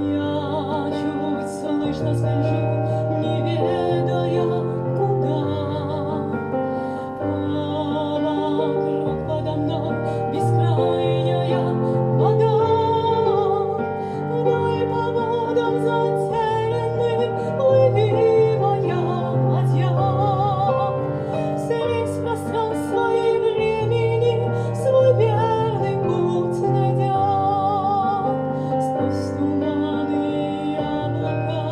Я чуть слышно скольжу, не ведая куда. Вокруг подо мной бескрайняя вода. Вдаль по водам затерянным плыви, моя ладья. Вследь пространства и времени свой верный путь найдя. Сквозь туманы и облака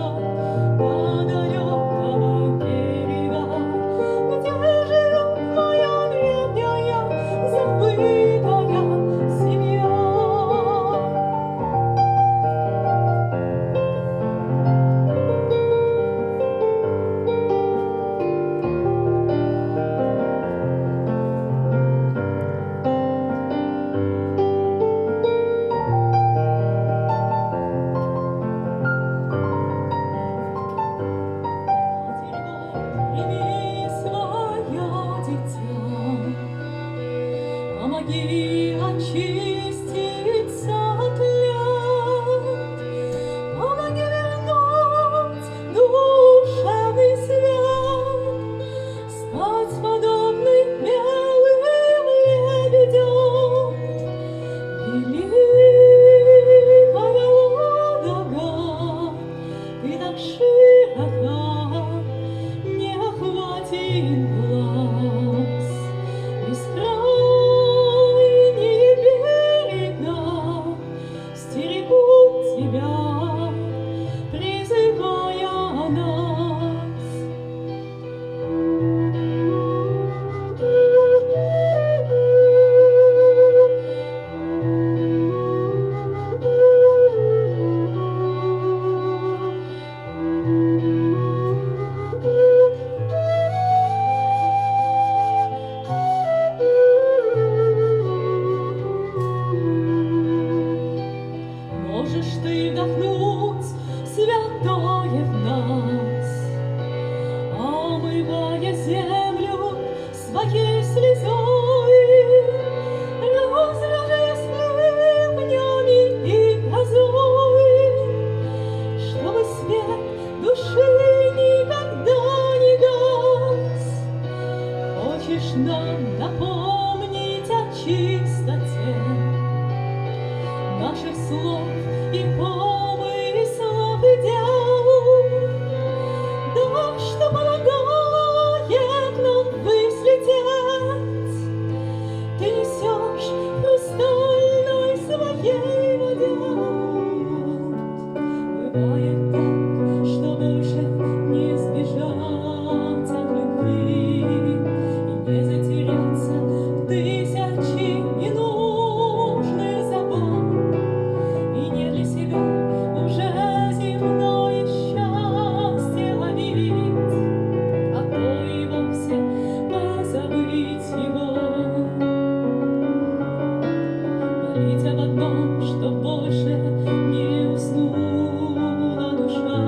до далекого берега, где живет моя древняя забытая семья. Прими свое дитя, помоги очиститься от лет, помоги вернуть душевный свет, стать подобным белым лебедям. Великая Ладога, ты так широка, не охватит глаз. Бескрайние берега стерегут тебя, призывая нас. Можешь ты вдохнуть святое в нас, омывая землю своей слезой, разражая ливнями и грозой, чтобы свет души никогда не гас. Хочешь нам напомнить о чистоте наших слов и помыслов и дел, да что помогает нам выследеть, ты несешь хрустальной своей воде. Бывает так, что больше не сбежать от любви и не затеряться в тысячи ненужных забот. И не для себя уже земное счастье ловить, а то и вовсе позабыть его. Молить об одном, чтоб больше не уснула душа,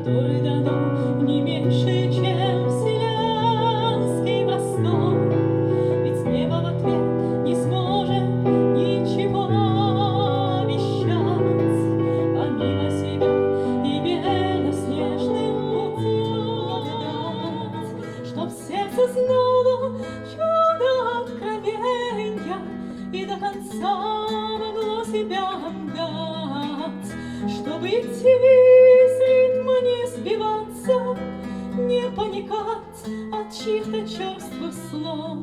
которой дано не меньше, чем вселенский простор. Ведь небо в ответ не сможет ничего обещать, помимо себя и белоснежным путем дать, чтоб сердце знало чудо откровенья и до конца могло себя отдать, чтобы идти с ритма, не сбиваться, не паниковать от чьих-то черствых слов.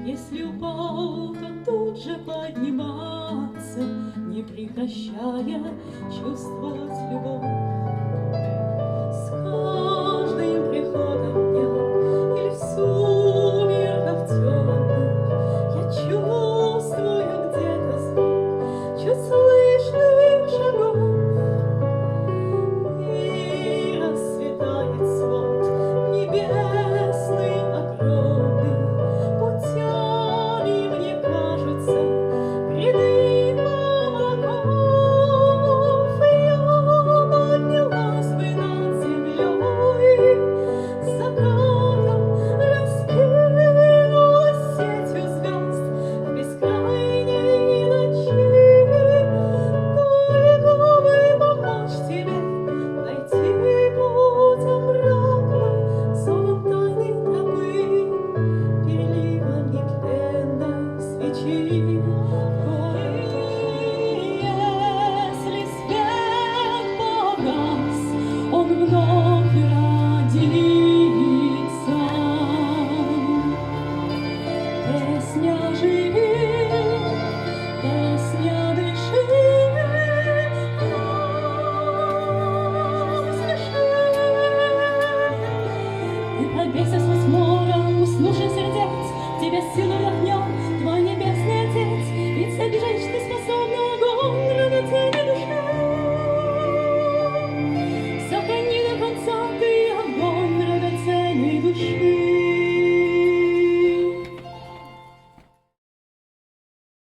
Если упал, то тут же подниматься, не прекращая чувствовать любовь.